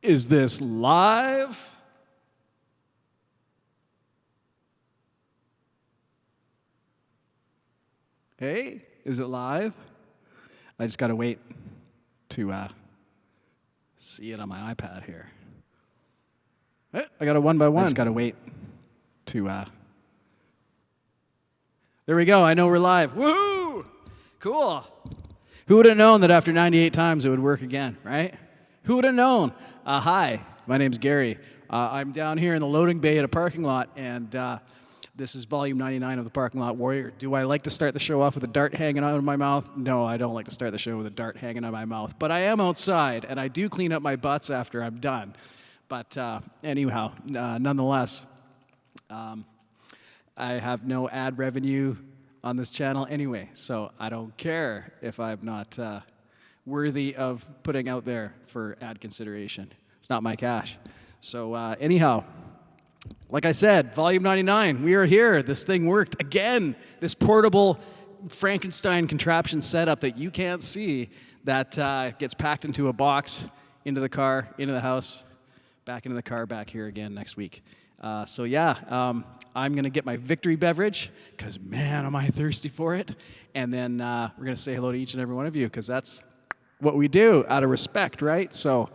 Is this live? Hey, is it live? I just gotta wait to see it on my iPad here. I got a one by one. I just gotta wait to There we go, I know we're live. Woohoo! Cool. Who would have known that after 98 times it would work again, right? Who would have known? Hi, my name's Gary. I'm down here in the loading bay at a parking lot, and this is volume 99 of the Parking Lot Warrior. Do I like to start the show off with a dart hanging out of my mouth? No, I don't like to start the show with a dart hanging out of my mouth. But I am outside, and I do clean up my butts after I'm done. But anyhow, nonetheless, I have no ad revenue on this channel anyway, so I don't care if I'm not worthy of putting out there for ad consideration. It's not my cash. So anyhow, like I said, volume 99, we are here. This thing worked again. This portable Frankenstein contraption setup that you can't see that gets packed into a box, into the car, into the house, back into the car, back here again next week. So yeah, I'm going to get my victory beverage because, man, am I thirsty for it. And then we're going to say hello to each and every one of you because that's what we do out of respect, right? So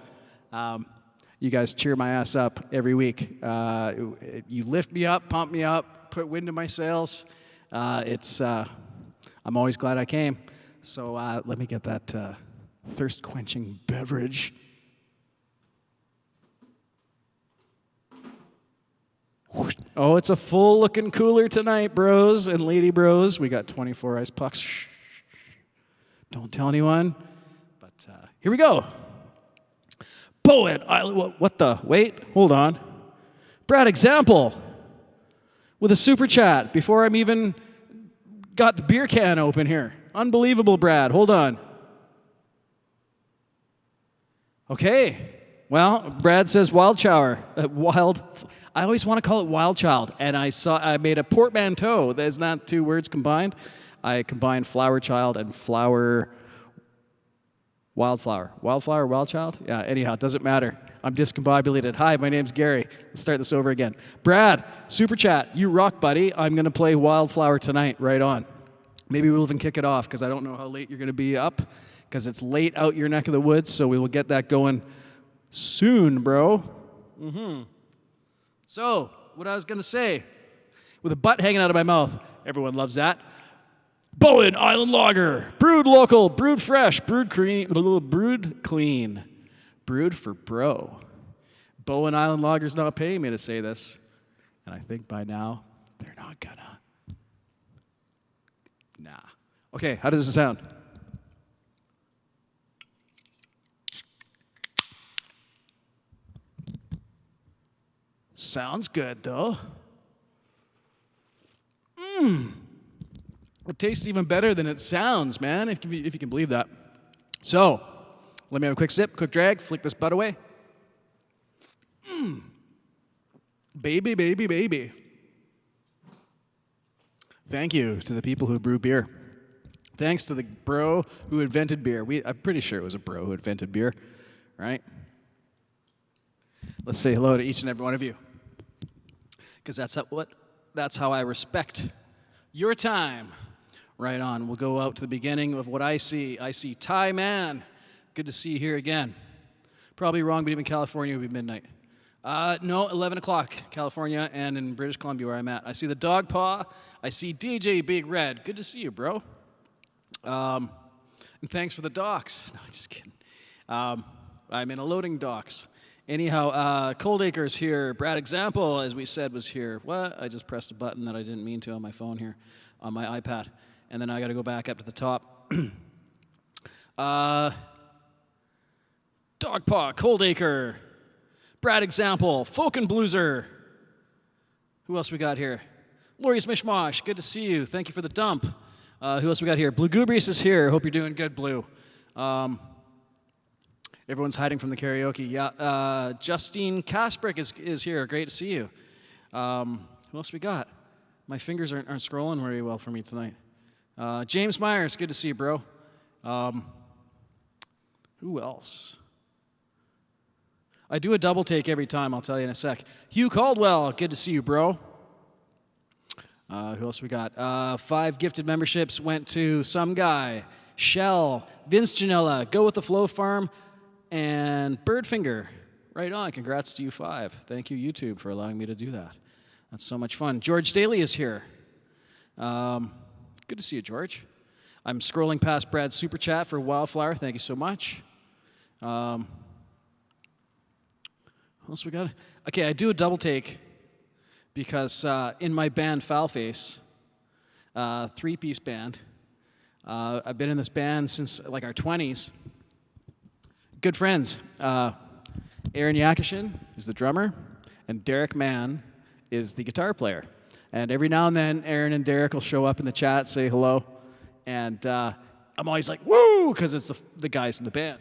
you guys cheer my ass up every week. You lift me up, pump me up, put wind in my sails. I'm always glad I came. So let me get that thirst-quenching beverage. Oh, it's a full-looking cooler tonight, bros and lady bros. We got 24 ice pucks. Shh. Don't tell anyone. But here we go. Poet Island. What the? Wait, hold on. Brad Example with a super chat before I'm even got the beer can open here. Unbelievable, Brad. Hold on. Okay. Well, Brad says wild shower. I always want to call it wild child, and I made a portmanteau. There's not two words combined. I combined flower child and wildflower. Wildflower, wild child? Yeah, anyhow, it doesn't matter. I'm discombobulated. Hi, my name's Gary. Let's start this over again. Brad, super chat. You rock, buddy. I'm going to play Wildflower tonight. Right on. Maybe we'll even kick it off because I don't know how late you're going to be up because it's late out your neck of the woods, so we will get that going soon, bro. So, what I was going to say, with a butt hanging out of my mouth, everyone loves that. Bowen Island Lager, brewed local, brewed fresh, brewed clean, brewed for bro. Bowen Island Lager's not paying me to say this, and I think by now they're not gonna. Nah. Okay, how does it sound? Sounds good, though. It tastes even better than it sounds, man, if you can believe that. So, let me have a quick sip, quick drag, flick this butt away. Baby, baby, baby. Thank you to the people who brew beer. Thanks to the bro who invented beer. I'm pretty sure it was a bro who invented beer, right? Let's say hello to each and every one of you. Because that's how I respect your time. Right on. We'll go out to the beginning of what I see. I see Thai Man. Good to see you here again. Probably wrong, but even California would be midnight. No, 11 o'clock, California, and in British Columbia where I'm at. I see the Dog Paw. I see DJ Big Red. Good to see you, bro. And thanks for the docks. No, just kidding. I'm in a loading docks. Anyhow, Cold Acres here. Brad Example, as we said, was here. What? I just pressed a button that I didn't mean to on my phone here, on my iPad. And then I got to go back up to the top. Dogpaw, Cold Acre, Brad Example, Folk and Blueser. Who else we got here? Lori's Mishmash, good to see you. Thank you for the dump. Who else we got here? Blue Goobrease is here. Hope you're doing good, Blue. Everyone's hiding from the karaoke. Yeah, Justine Kasprick is here. Great to see you. Who else we got? My fingers aren't scrolling very well for me tonight. James Myers, good to see you, bro. Who else? I do a double take every time, I'll tell you in a sec. Hugh Caldwell, good to see you, bro. Who else we got? 5 gifted memberships went to some guy, Shell, Vince Janella, Go With The Flow Farm, and Birdfinger. Right on, congrats to you 5. Thank you, YouTube, for allowing me to do that. That's so much fun. George Daly is here. Good to see you, George. I'm scrolling past Brad's super chat for Wildflower. Thank you so much. What else we got? Okay, I do a double take because in my band Foulface, 3-piece band, I've been in this band since like our 20s. Good friends. Aaron Yakishin is the drummer, and Derek Mann is the guitar player. And every now and then, Aaron and Derek will show up in the chat, say hello, and I'm always like, woo, because it's the guys in the band.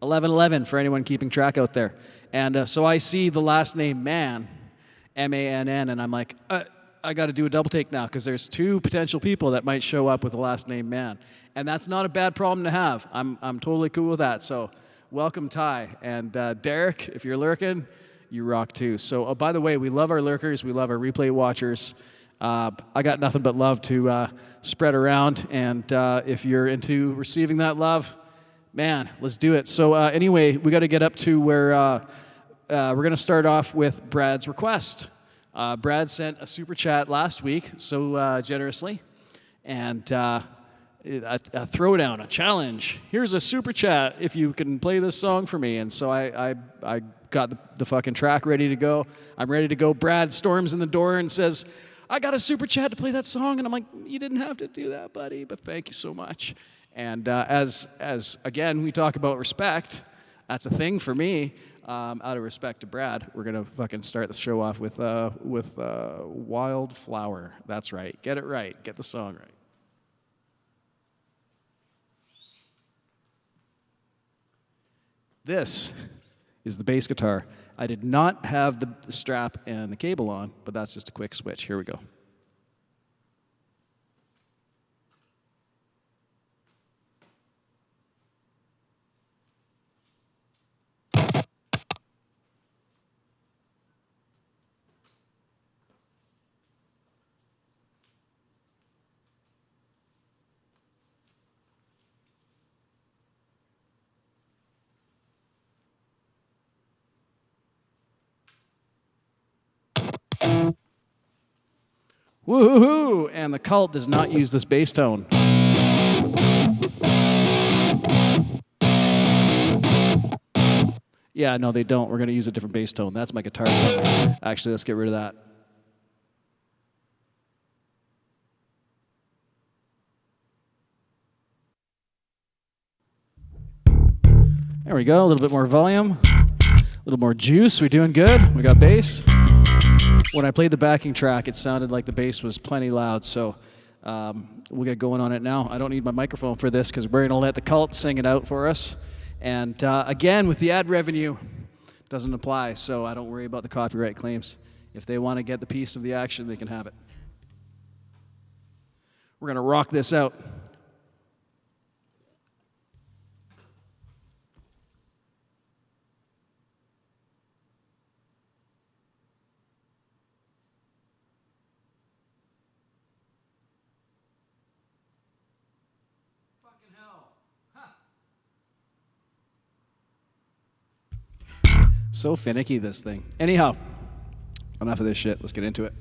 1111 for anyone keeping track out there. And so I see the last name Mann, M-A-N-N, and I'm like, I got to do a double take now because there's 2 potential people that might show up with the last name Mann. And that's not a bad problem to have. I'm totally cool with that. So welcome, Ty. And Derek, if you're lurking, you rock too. So by the way, we love our lurkers. We love our replay watchers. I got nothing but love to spread around. And if you're into receiving that love, man, let's do it. So anyway, we got to get up to where we're going to start off with Brad's request. Brad sent a super chat last week so generously. And a throwdown, a challenge. Here's a super chat if you can play this song for me. And so I got the fucking track ready to go. I'm ready to go. Brad storms in the door and says, I got a super chat to play that song. And I'm like, you didn't have to do that, buddy, but thank you so much. And as again, we talk about respect, that's a thing for me. Out of respect to Brad, we're going to fucking start the show off with Wildflower. That's right. Get it right. Get the song right. This is the bass guitar. I did not have the strap and the cable on, but that's just a quick switch. Here we go. Woohoo! And the Cult does not use this bass tone. Yeah, no, they don't. We're going to use a different bass tone. That's my guitar tone. Actually, let's get rid of that. There we go. A little bit more volume. A little more juice. We're doing good. We got bass. When I played the backing track, it sounded like the bass was plenty loud, so we'll get going on it now. I don't need my microphone for this because we're going to let the Cult sing it out for us. And again, with the ad revenue, doesn't apply, so I don't worry about the copyright claims. If they want to get the piece of the action, they can have it. We're going to rock this out. So finicky, this thing. Anyhow, enough of this shit. Let's get into it.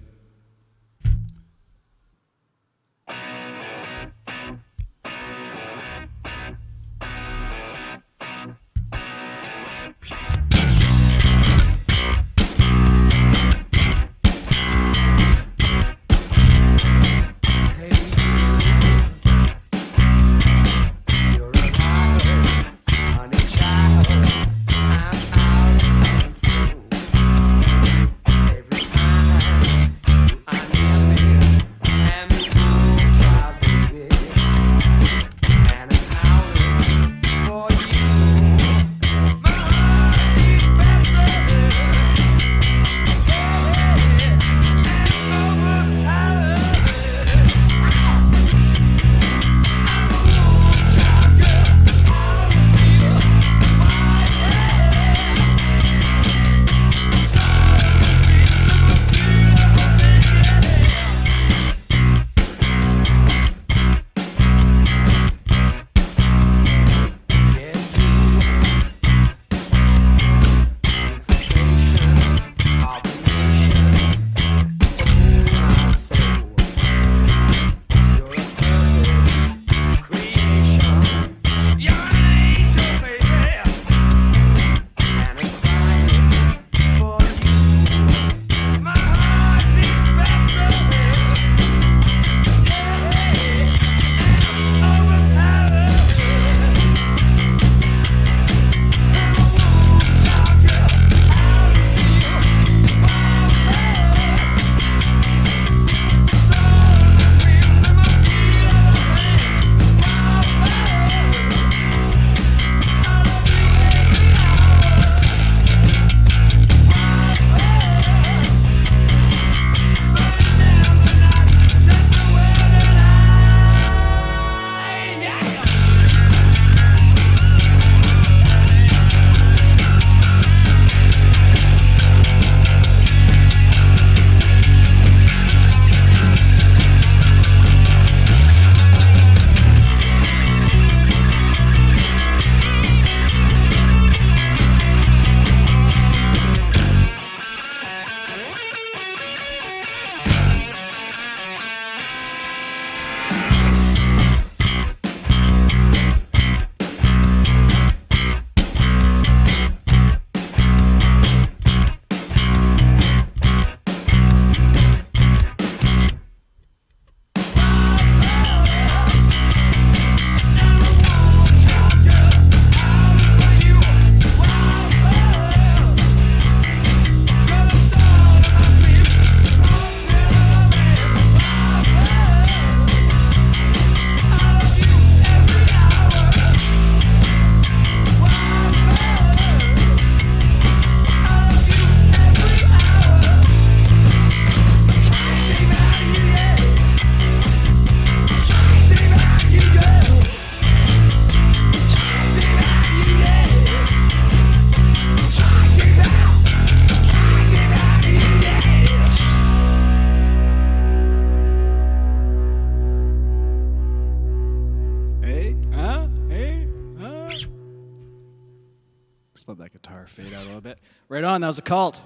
that guitar fade out a little bit. Right on, that was a Cult.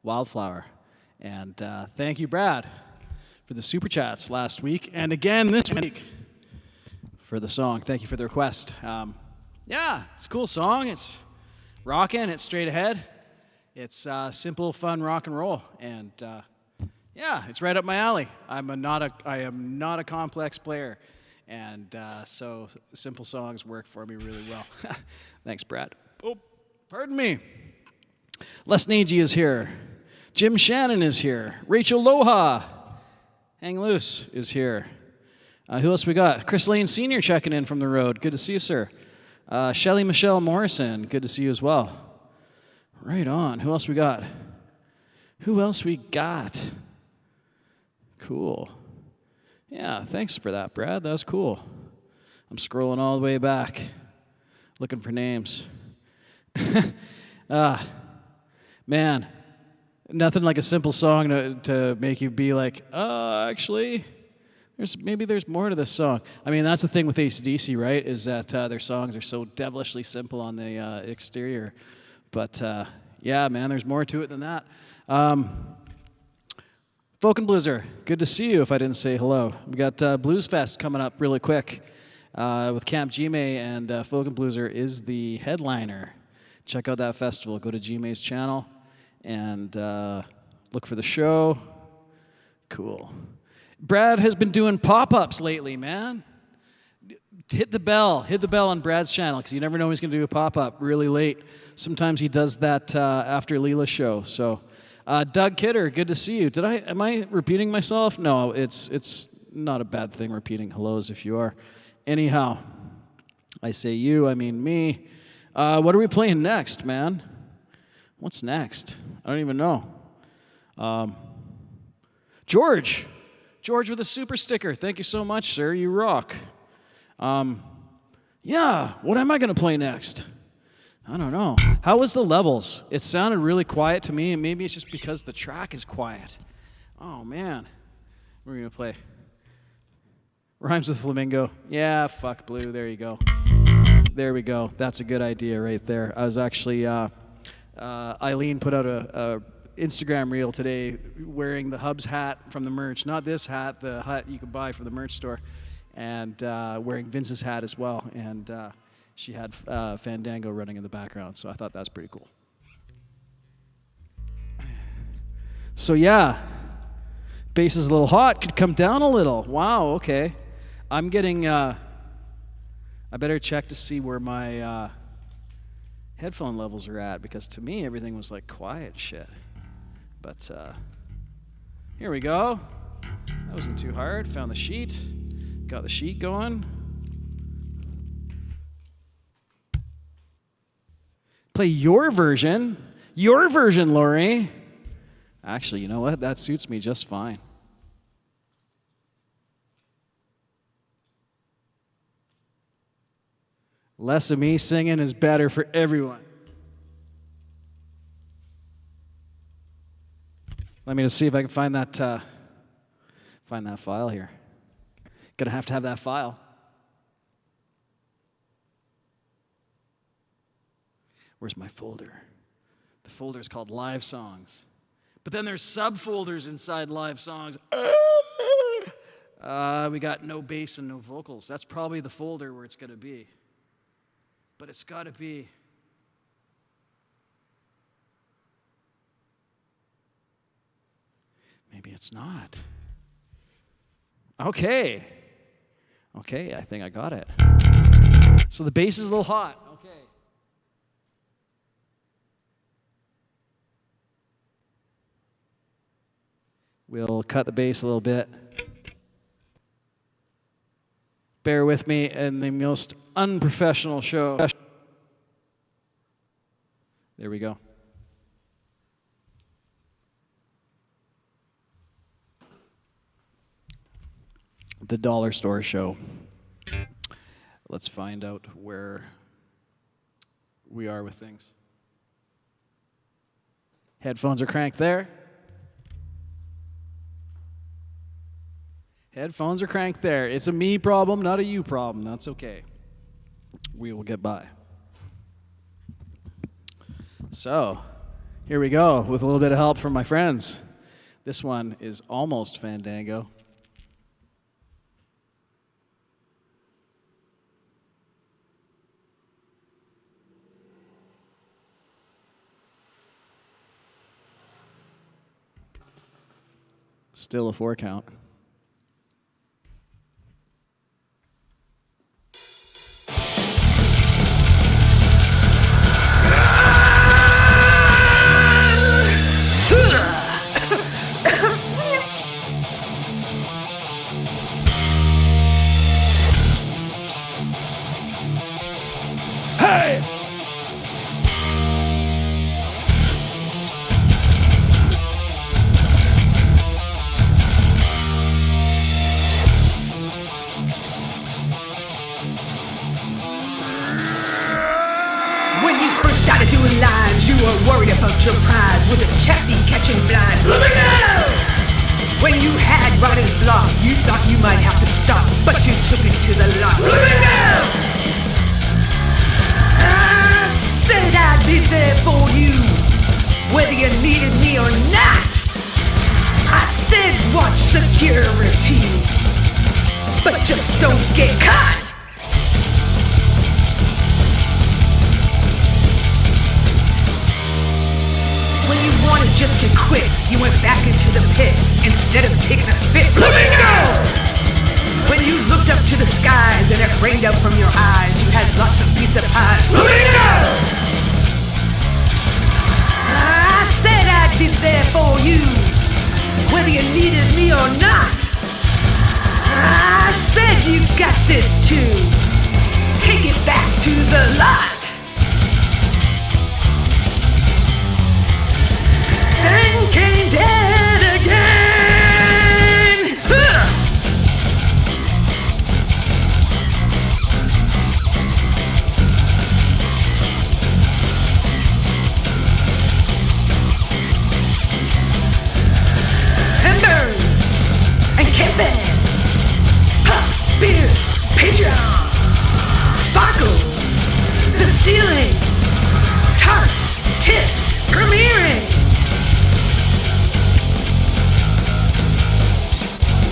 Wildflower. And thank you, Brad, for the super chats last week. And again this week for the song. Thank you for the request. Yeah, it's a cool song. It's rocking. It's straight ahead. It's simple, fun rock and roll. And yeah, it's right up my alley. I am not a complex player. And so simple songs work for me really well. Thanks, Brad. Oh, pardon me. Les Nagy is here. Jim Shannon is here. Rachel Loha, Hang Loose, is here. Who else we got? Chris Lane Sr. checking in from the road. Good to see you, sir. Shelly Michelle Morrison, good to see you as well. Right on. Who else we got? Who else we got? Cool. Yeah, thanks for that, Brad. That was cool. I'm scrolling all the way back, looking for names. Man, nothing like a simple song to make you be like, actually, there's more to this song. I mean, that's the thing with AC/DC, right, is that their songs are so devilishly simple on the exterior. But, yeah, man, there's more to it than that. Folk and Blueser, good to see you if I didn't say hello. We got Blues Fest coming up really quick with Camp G-May, and Folk and Blueser is the headliner. Check out that festival. Go to G-May's channel and look for the show. Cool. Brad has been doing pop-ups lately, man. Hit the bell on Brad's channel, because you never know when he's going to do a pop-up really late. Sometimes he does that after Leela's show. So, Doug Kidder, good to see you. Am I repeating myself? No, it's not a bad thing repeating hellos if you are. Anyhow, I say you, I mean me. What are we playing next, man? What's next? I don't even know. George with a super sticker. Thank you so much, sir. You rock. Yeah, what am I going to play next? I don't know. How was the levels? It sounded really quiet to me, and maybe it's just because the track is quiet. Oh, man. We're going to play Rhymes with Flamingo. Yeah, fuck Blue. There you go. There we go. That's a good idea right there. I was actually, Eileen put out a Instagram reel today wearing the Hubs hat from the merch. Not this hat, the hat you could buy from the merch store. And wearing Vince's hat as well. And she had Fandango running in the background. So I thought that was pretty cool. So yeah, bass is a little hot. Could come down a little. Wow, okay. I'm getting, I better check to see where my headphone levels are at, because to me everything was like quiet shit. But here we go. That wasn't too hard. Found the sheet. Got the sheet going. Play your version. Your version, Lori. Actually, you know what? That suits me just fine. Less of me singing is better for everyone. Let me just see if I can find that file here. Gonna have to have that file. Where's my folder? The folder is called Live Songs. But then there's subfolders inside Live Songs. We got no bass and no vocals. That's probably the folder where it's gonna be. But it's gotta be. Maybe it's not. Okay, I think I got it. So the bass is a little hot. Okay. We'll cut the bass a little bit. Bear with me in the most unprofessional show. There we go. The Dollar Store Show. Let's find out where we are with things. Headphones are cranked there. Headphones are cranked there. It's a me problem, not a you problem. That's okay. We will get by. So, here we go with a little bit of help from my friends. This one is almost Fandango. Still a 4 count. Hey! Started doing lines, you were worried about your prize with a chappie catching flies. When you had writer's block, you thought you might have to stop, but you took it to the lot. I said I'd be there for you, whether you needed me or not. I said watch security, but just don't get caught. When you wanted just to quit, you went back into the pit instead of taking a fit. Flamingo! When you looked up to the skies and it rained out from your eyes, you had lots of pizza pies. Flamingo! I said I'd be there for you, whether you needed me or not. I said you got this too. Take it back to the lot. And came dead again. Embers and camping, puffs, beers, Patreon, sparkles, the ceiling, tarps, tips, premiering.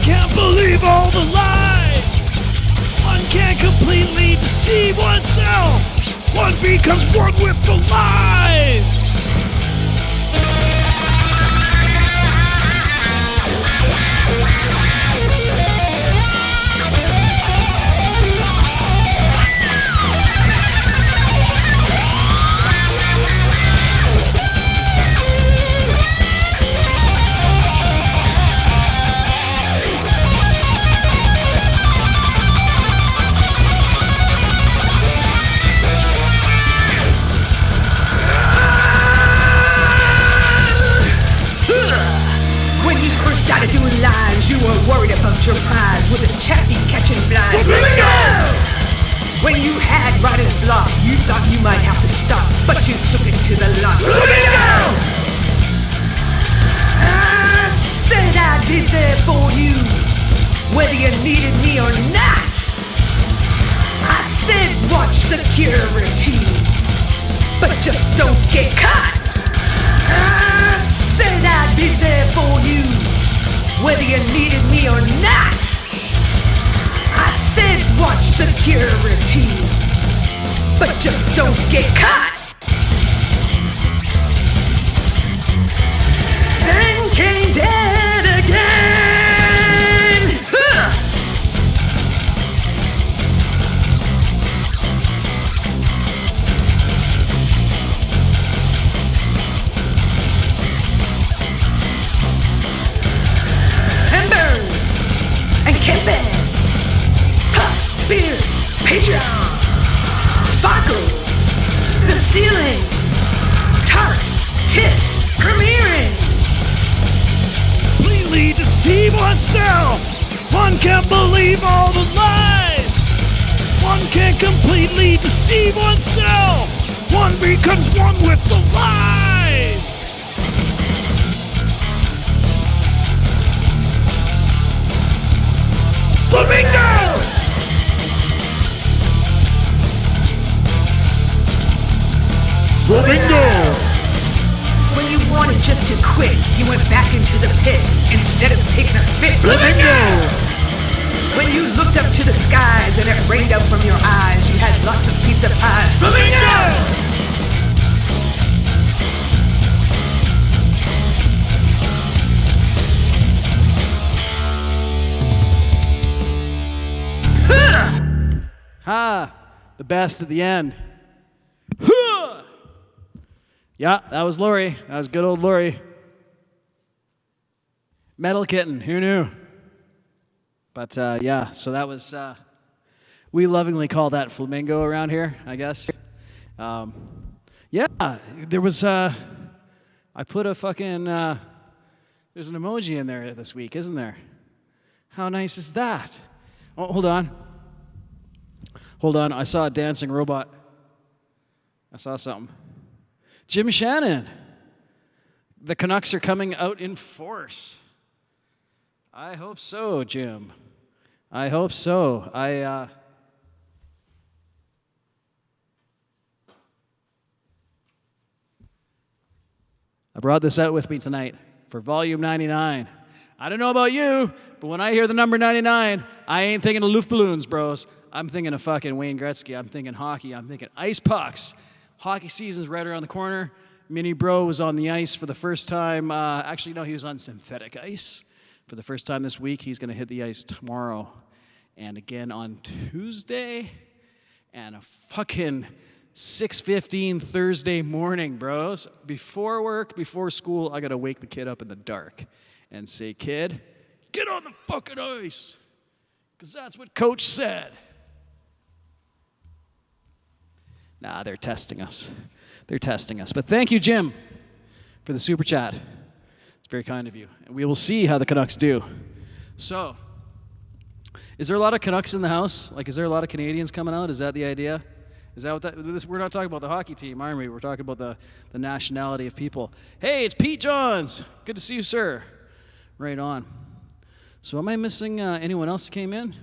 Can't believe all the lies. One can't completely deceive oneself. One becomes one with the lies. Started doing lines, you were worried about your prize with a chappie catching flies. When you had writer's block, you thought you might have to stop, but you took it to the lot. I said I'd be there for you, whether you needed me or not. I said watch security, but just don't get caught. I said I'd be there for you, whether you needed me or not. I said watch security, but just don't get caught. And came dead again. And camping, puffs, beers, Patreon, sparkles, the ceiling, tarps, tips, premiering. Completely deceive oneself. One can't believe all the lies. One can't completely deceive oneself. One becomes one with the lies. Flamingo! Flamingo! when you wanted just to quit, you went back into the pit instead of taking a fit. Flamingo! When you looked up to the skies and it rained out from your eyes, you had lots of pizza pies. Flamingo! Ha! The best at the end. Huh! Yeah, that was Lori. That was good old Lori. Metal Kitten, who knew? But yeah, so that was, we lovingly call that flamingo around here, I guess. Yeah, there was, I put a fucking, there's an emoji in there this week, isn't there? How nice is that? Oh, hold on. Hold on, I saw a dancing robot. I saw something. Jim Shannon. The Canucks are coming out in force. I hope so, Jim. I hope so. I brought this out with me tonight for volume 99. I don't know about you, but when I hear the number 99, I ain't thinking of Luftballons, bros. I'm thinking of fucking Wayne Gretzky. I'm thinking hockey. I'm thinking ice pucks. Hockey season's right around the corner. Mini Bro was on the ice for the first time. Actually, no, he was on synthetic ice for the first time this week. He's going to hit the ice tomorrow and again on Tuesday and a fucking 6:15 Thursday morning, bros. Before work, before school, I got to wake the kid up in the dark and say, kid, get on the fucking ice because that's what coach said. Nah, they're testing us. They're testing us. But thank you, Jim, for the super chat. It's very kind of you. And we will see how the Canucks do. So, is there a lot of Canucks in the house? Like, is there a lot of Canadians coming out? Is that the idea? Is that what that? We're not talking about the hockey team, are we? We're talking about the nationality of people. Hey, it's Pete Johns. Good to see you, sir. Right on. So, am I missing anyone else that came in?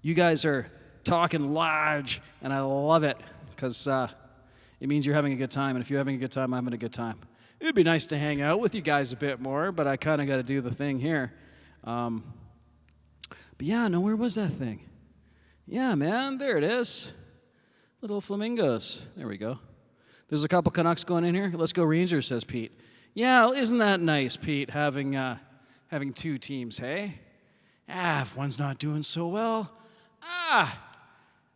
You guys are talking large, and I love it because it means you're having a good time. And if you're having a good time, I'm having a good time. It'd be nice to hang out with you guys a bit more, but I kind of got to do the thing here. But yeah, no, where was that thing? Yeah, man, there it is. Little flamingos. There we go. There's a couple Canucks going in here. Let's go Rangers, says Pete. Yeah, isn't that nice, Pete, having two teams, hey? If one's not doing so well,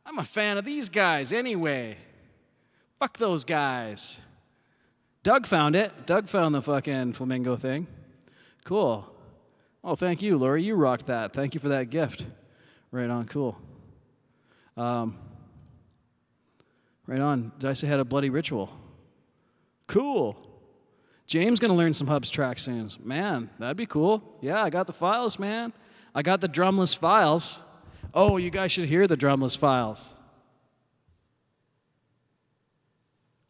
I'm a fan of these guys anyway. Fuck those guys. Doug found it. Doug found the fucking flamingo thing. Cool. Oh, thank you, Lori. You rocked that. Thank you for that gift. Right on. Cool. Right on. Did I say I had a bloody ritual? Cool. James going to learn some Hubs track soon. Man, that'd be cool. Yeah, I got the files, man. I got the drumless files. Oh, you guys should hear the drumless files.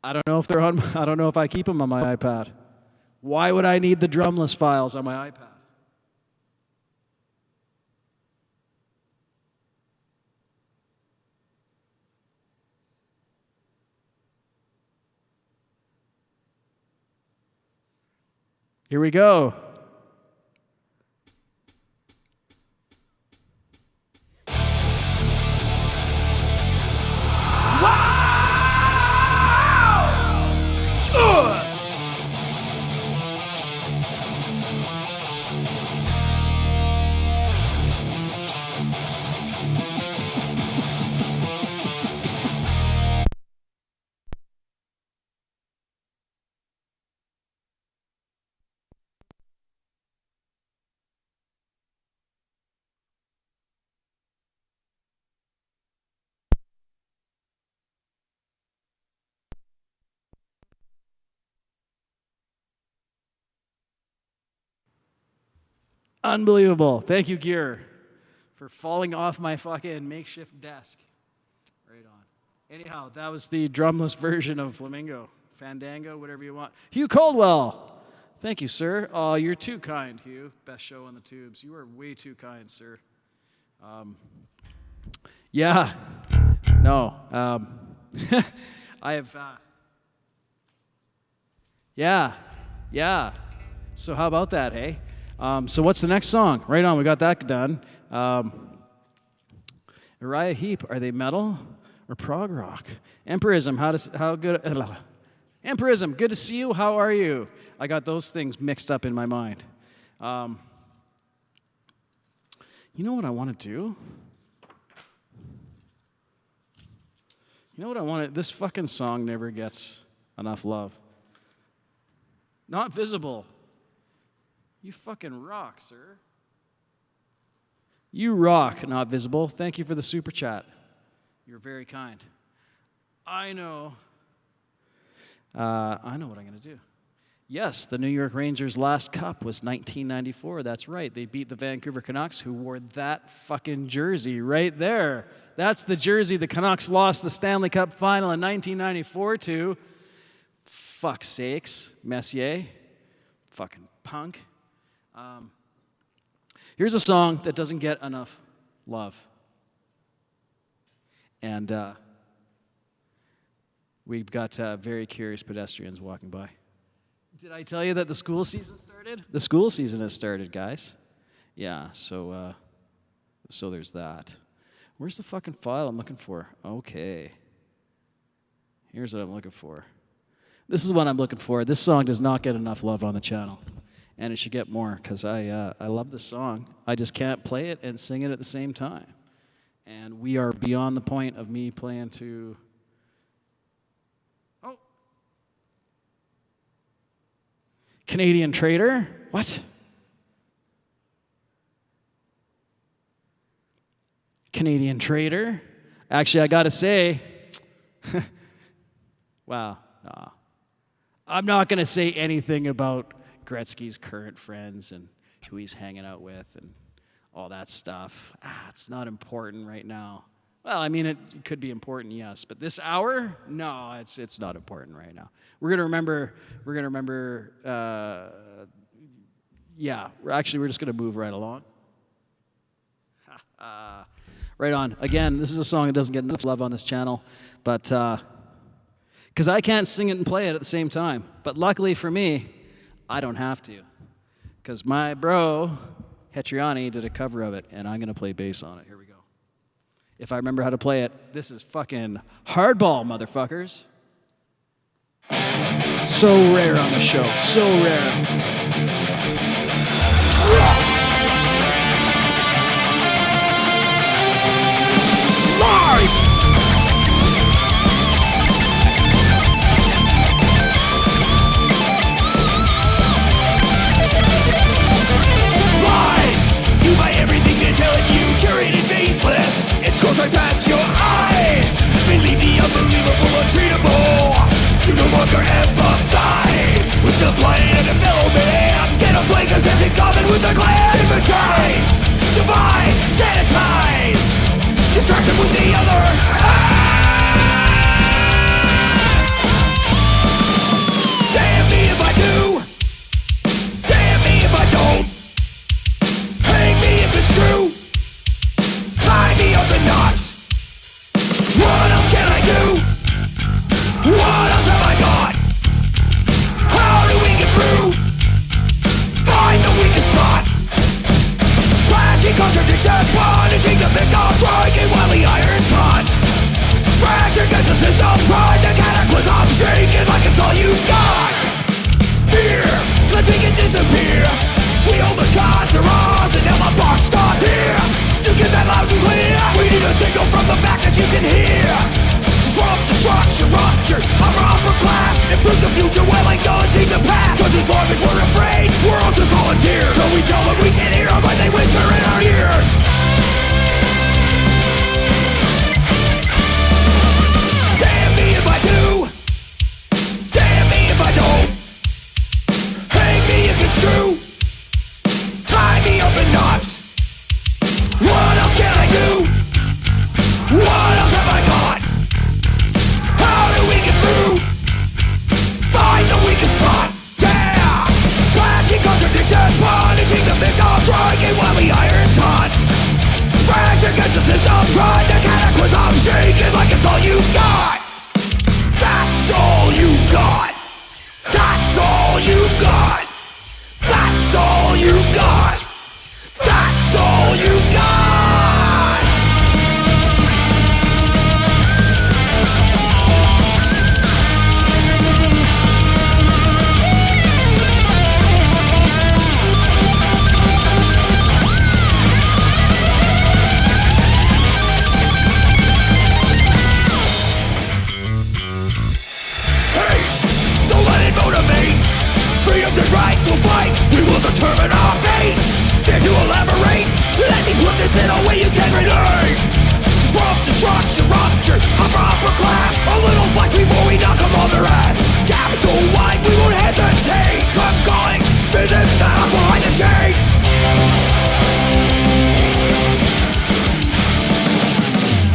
I don't know if they're on. I don't know if I keep them on my iPad. Why would I need the drumless files on my iPad? Here we go. Unbelievable. Thank you, Gear, for falling off my fucking makeshift desk. Right on. Anyhow, that was the drumless version of Flamingo. Fandango, whatever you want. Hugh Caldwell. Thank you, sir. Oh, you're too kind, Hugh. Best show on the tubes. You are way too kind, sir. Yeah. No. I have... Yeah. So how about that, hey? So what's the next song? Right on, we got that done. Uriah Heep, are they metal or prog rock? Empirism, Empirism, good to see you. How are you? I got those things mixed up in my mind. You know what I want to do? You know what I want to... This fucking song never gets enough love. Not Visible. You fucking rock, sir. You rock, Not Visible. Thank you for the super chat. You're very kind. I know what I'm going to do. Yes, the New York Rangers' last cup was 1994. That's right. They beat the Vancouver Canucks, who wore that fucking jersey right there. That's the jersey the Canucks lost the Stanley Cup final in 1994 to. Fuck's sakes, Messier. Fucking punk. Here's a song that doesn't get enough love. And we've got very curious pedestrians walking by. Did I tell you that the school season started? The school season has started, guys. Yeah, so there's that. Where's the fucking file I'm looking for? Okay. Here's what I'm looking for. This is what I'm looking for. This song does not get enough love on the channel. And it should get more, because I love this song. I just can't play it and sing it at the same time. And we are beyond the point of me playing to... Oh. Canadian Trader? What? Canadian Trader? Actually, I gotta say... wow. Nah. I'm not gonna say anything about Gretzky's current friends and who he's hanging out with and all that stuff. It's not important right now. Well, I mean, it could be important, yes, but this hour, no, it's not important right now. We're gonna remember. Yeah, we're just gonna move right along. Right on. Again, this is a song that doesn't get enough love on this channel, but because I can't sing it and play it at the same time. But luckily for me, I don't have to, because my bro, Hetriani, did a cover of it, and I'm going to play bass on it. Here we go. If I remember how to play it, this is fucking hardball, motherfuckers. So rare on the show, so rare. Lies! You buy everything they're telling you, curated faceless. It scrolls right past your eyes. Believe the unbelievable, untreatable. You no longer empathize with the blind and the fellow man. Get a play cause it's in common with the clan. Stigmatize, divide, sanitize. Distract them with the other. Damn me if I do. Damn me if I don't. Hang me if it's true. Tie me up in knots. What else can I do? What else have I got? How do we get through? Find the weakest spot. Flashing contradictions, punishing the victim, striking while the iron's hot. Fracture against the system, pride the cataclysm, shaking like it's all you've got. Fear, let's make it disappear. We hold the cards are ours, and now the box starts here. You get that loud and clear. We need a signal from the back that you can hear. Disrupt the structure, rupture, armor upper class. Improve the future while acknowledging the past. Cause as long as we're afraid, we're all just volunteers. Till we tell them we can hear them when they whisper in our ears. Damn me if I do. Damn me if I don't. Hang me if it's true. Tie me up in knots. What else can I do? What else have I got? How do we get through? Find the weakest spot. Yeah! Flashing contradictions, punishing the victim, striking while the iron's hot. Fracture against the system, pride the cataclysm, shaking like it's all you've got. That's all you've got. That's all you've got. That's all you've got. Rights will fight, we will determine our fate. Dare to elaborate, let me put this in a way you can relate. Disrupt, destruction, rupture, a proper class. A little flex before we knock them on their ass. Gap so wide we won't hesitate. Drum calling, visit the house behind the gate.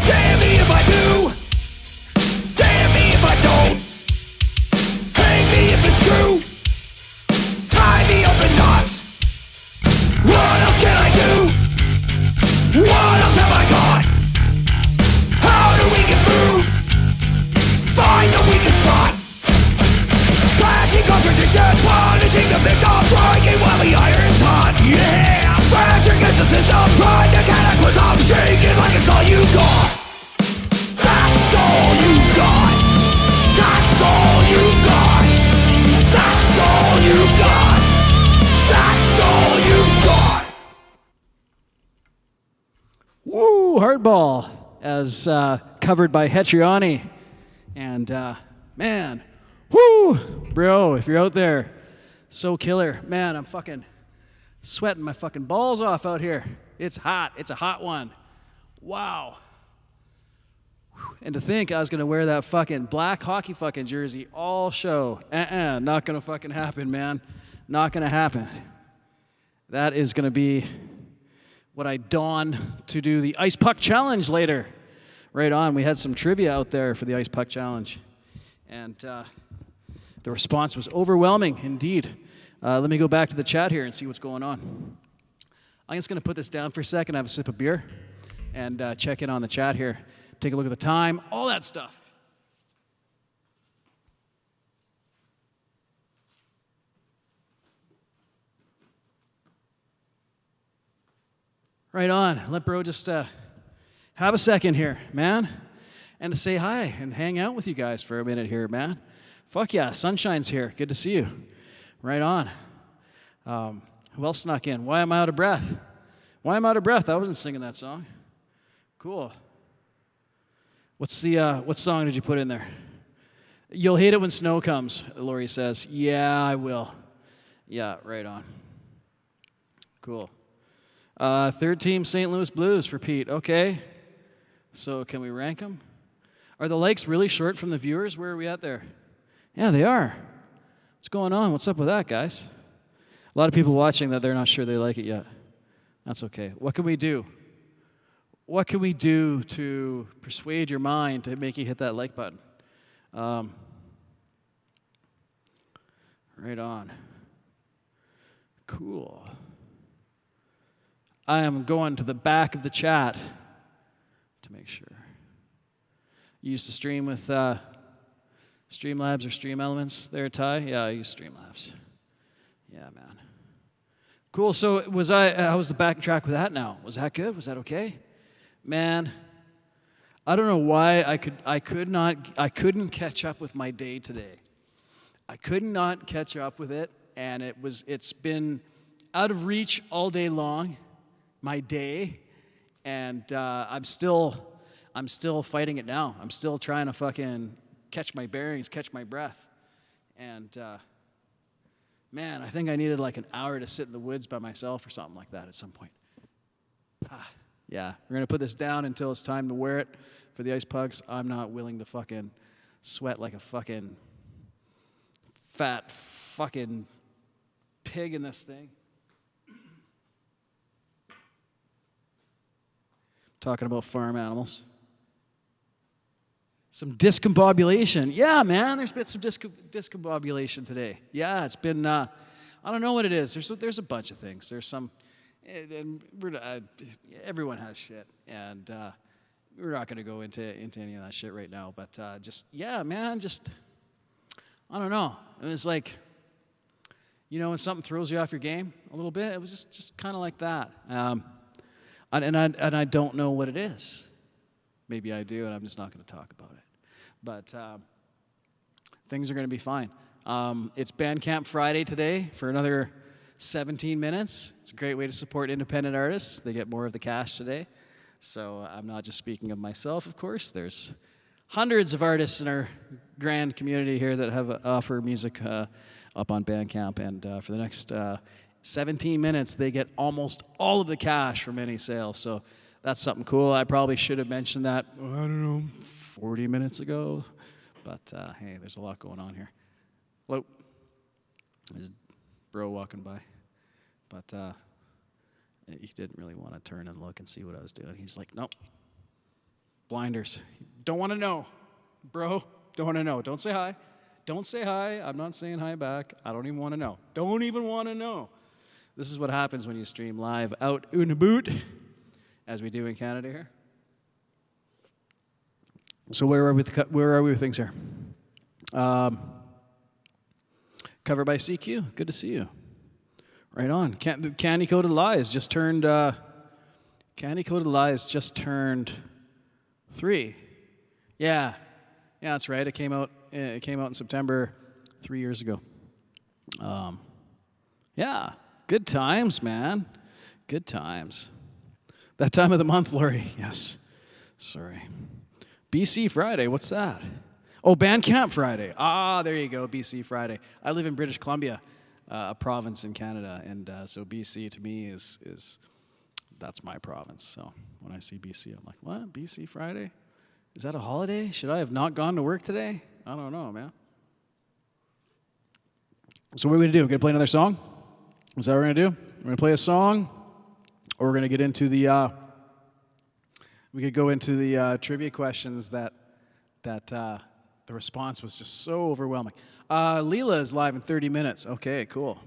Damn me if I do, damn me if I don't. Hang me if it's true, tie me up in knots. What else can I do? What else have I got? How do we get through? Find the weakest spot. Clashing contradiction, punishing the victim, striking while the iron's hot. Yeah, crash against the system, pride the cataclysm, shaking like it's all you got. That's all you've got. That's all you've got. That's all you've got. That's all you've got. Woo, Hardball, as covered by Hetriani. And man, woo, bro, if you're out there, so killer. Man, I'm fucking sweating my fucking balls off out here. It's hot. It's a hot one. Wow. And to think I was going to wear that fucking black hockey fucking jersey all show. Not going to fucking happen, man. Not going to happen. That is going to be what I don to do the Ice Puck Challenge later. Right on. We had some trivia out there for the Ice Puck Challenge. And the response was overwhelming, indeed. Let me go back to the chat here and see what's going on. I'm just going to put this down for a second, have a sip of beer, and check in on the chat here. Take a look at the time, all that stuff. Right on. Let bro just have a second here, man, and to say hi and hang out with you guys for a minute here, man. Fuck yeah, sunshine's here. Good to see you. Right on. Who else snuck in? Why am I out of breath? Why am I out of breath? I wasn't singing that song. Cool. What's the what song did you put in there? You'll hate it when snow comes, Lori says. Yeah, I will. Yeah, right on. Cool. Third team, St. Louis Blues for Pete. Okay. So can we rank them? Are the likes really short from the viewers? Where are we at there? Yeah, they are. What's going on? What's up with that, guys? A lot of people watching that they're not sure they like it yet. That's okay. What can we do? What can we do to persuade your mind to make you hit that like button? Right on. Cool. I am going to the back of the chat to make sure. You used to stream with Streamlabs or Stream Elements there, Ty? Yeah, I use Streamlabs. Yeah, man. Cool. So how was the backtrack with that now? Was that good? Was that okay? Man, I don't know why I couldn't catch up with my day today. I could not catch up with it, and it's been out of reach all day long, my day, and I'm still fighting it now. I'm still trying to fucking catch my bearings, catch my breath, and man, I think I needed like an hour to sit in the woods by myself or something like that at some point. Yeah, we're going to put this down until it's time to wear it for the ice pucks. I'm not willing to fucking sweat like a fucking fat fucking pig in this thing. Talking about farm animals. Some discombobulation. Yeah, man, there's been some discombobulation today. Yeah, it's been, I don't know what it is. There's a bunch of things. There's some... And everyone has shit, and we're not going to go into any of that shit right now. But yeah, man, I don't know. It was like, You know, when something throws you off your game a little bit, it was just kind of like that. And I don't know what it is. Maybe I do, and I'm just not going to talk about it. But things are going to be fine. It's Bandcamp Friday today for another 17 minutes. It's a great way to support independent artists. They get more of the cash today. So I'm not just speaking of myself, of course. There's hundreds of artists in our grand community here that have offer music up on Bandcamp, and for the next 17 minutes, they get almost all of the cash from any sale. So that's something cool. I probably should have mentioned that, I don't know, 40 minutes ago. But hey, there's a lot going on here. Hello. There's a bro walking by. But he didn't really want to turn and look and see what I was doing. He's like, nope. Blinders. Don't want to know. Bro, don't want to know. Don't say hi. Don't say hi. I'm not saying hi back. I don't even want to know. Don't even want to know. This is what happens when you stream live out in a boot, as we do in Canada here. So where are we with things here? Cover by CQ. Good to see you. Right on. Candy Coated Lies just turned. Candy Coated Lies just turned 3. Yeah, that's right. It came out in September 3 years ago. Yeah, good times, man. Good times. That time of the month, Lori. Yes. Sorry. BC Friday. What's that? Oh, Bandcamp Friday. Ah, there you go. BC Friday. I live in British Columbia, a province in Canada, and so BC to me is that's my province. So when I see BC, I'm like, what? BC Friday? Is that a holiday? Should I have not gone to work today? I don't know, man. So what are we going to do? We're going to play another song? Is that what we're going to do? We're going to play a song, or we're going to get into the, we could go into the trivia questions that the response was just so overwhelming. Leela is live in 30 minutes. Okay, cool.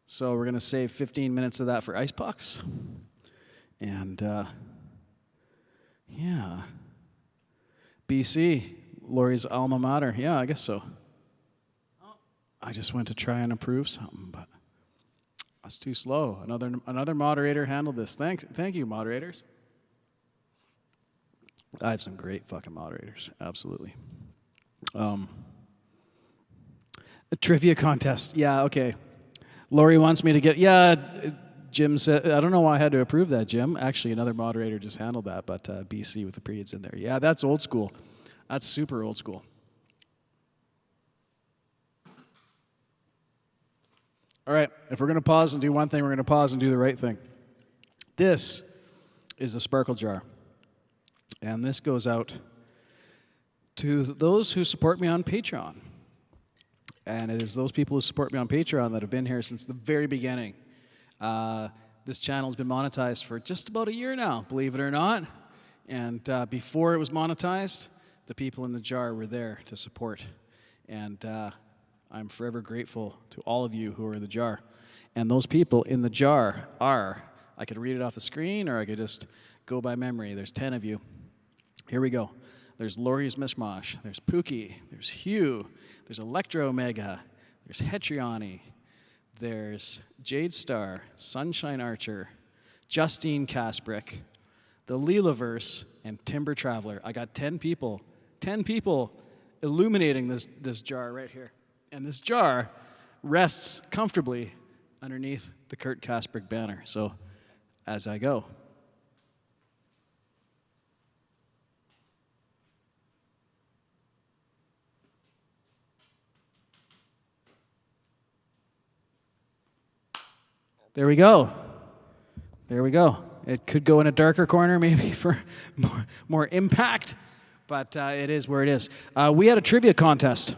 So we're going to save 15 minutes of that for ice pucks. And, yeah. BC, Lori's alma mater. Yeah, I guess so. I just went to try and approve something, but that's too slow. Another moderator handled this. Thank you, moderators. I have some great fucking moderators, absolutely. A trivia contest. Yeah, okay. Lori wants me to get, Jim said, I don't know why I had to approve that, Jim. Actually, another moderator just handled that, but BC with the periods in there. Yeah, that's old school. That's super old school. All right, if we're going to pause and do one thing, we're going to pause and do the right thing. This is the Sparkle Jar. And this goes out to those who support me on Patreon. And it is those people who support me on Patreon that have been here since the very beginning. This channel's been monetized for just about a year now, believe it or not. And before it was monetized, the people in the jar were there to support. And I'm forever grateful to all of you who are in the jar. And those people in the jar are, I could read it off the screen or I could just go by memory. There's 10 of you. Here we go. There's Lori's Mishmash. There's Pookie. There's Hugh. There's Electro Mega. There's Hetriani. There's Jade Star, Sunshine Archer, Justine Kasprick, the Leelaverse, and Timber Traveler. I got 10 people illuminating this jar right here. And this jar rests comfortably underneath the Kurt Kasprick banner. So as I go. There we go. There we go. It could go in a darker corner maybe for more impact, but it is where it is. We had a trivia contest.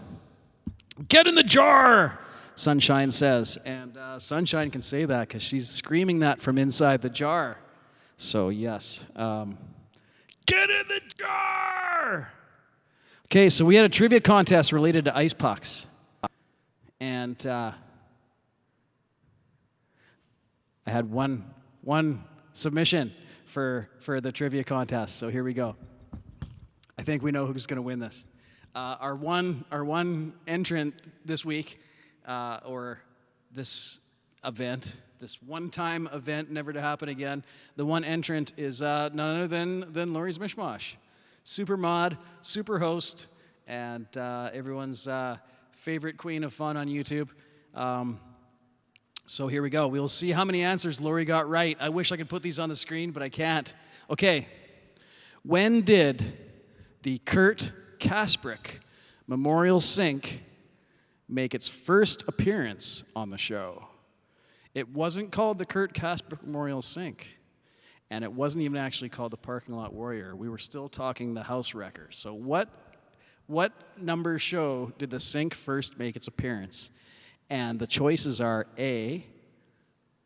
Get in the jar, Sunshine says. And Sunshine can say that because she's screaming that from inside the jar. So yes. Get in the jar! Okay, so we had a trivia contest related to ice pucks. And I had one submission for the trivia contest, so here we go. I think we know who's going to win this. Our one entrant this week, or this event, this one-time event, never to happen again. The one entrant is none other than Lori's Mishmash, super mod, super host, and everyone's favorite queen of fun on YouTube. So here we go. We'll see how many answers Lori got right. I wish I could put these on the screen, but I can't. Okay. When did the Kurt Kasprick Memorial Sink make its first appearance on the show? It wasn't called the Kurt Kasprick Memorial Sink, and it wasn't even actually called the Parking Lot Warrior. We were still talking the House Wrecker. So what number show did the sink first make its appearance? And the choices are A,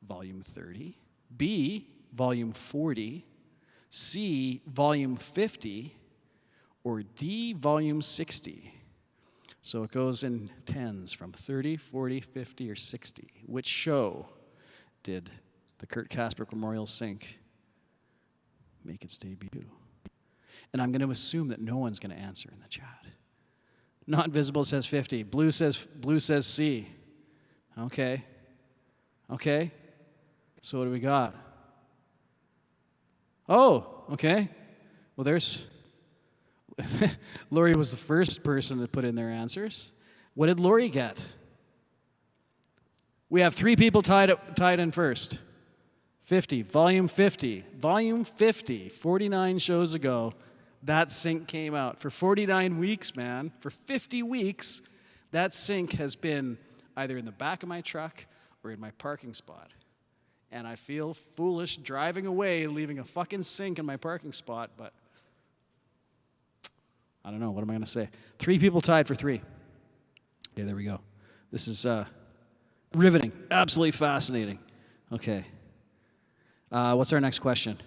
Volume 30, B, Volume 40, C, Volume 50, or D, Volume 60. So it goes in tens from 30, 40, 50, or 60. Which show did the Kurt Kasprick Memorial Sink make its debut? And I'm going to assume that no one's going to answer in the chat. Not visible says 50. Blue says C. Okay. So what do we got? Oh, okay. Well, there's Lori was the first person to put in their answers. What did Lori get? We have 3 people tied in first. 50, Volume 50. Volume 50, 49 shows ago, that sink came out. For 49 weeks, man, for 50 weeks, that sink has been either in the back of my truck or in my parking spot. And I feel foolish driving away, leaving a fucking sink in my parking spot, but I don't know, what am I going to say? 3 people tied for 3. Okay, there we go. This is riveting, absolutely fascinating. Okay. What's our next question?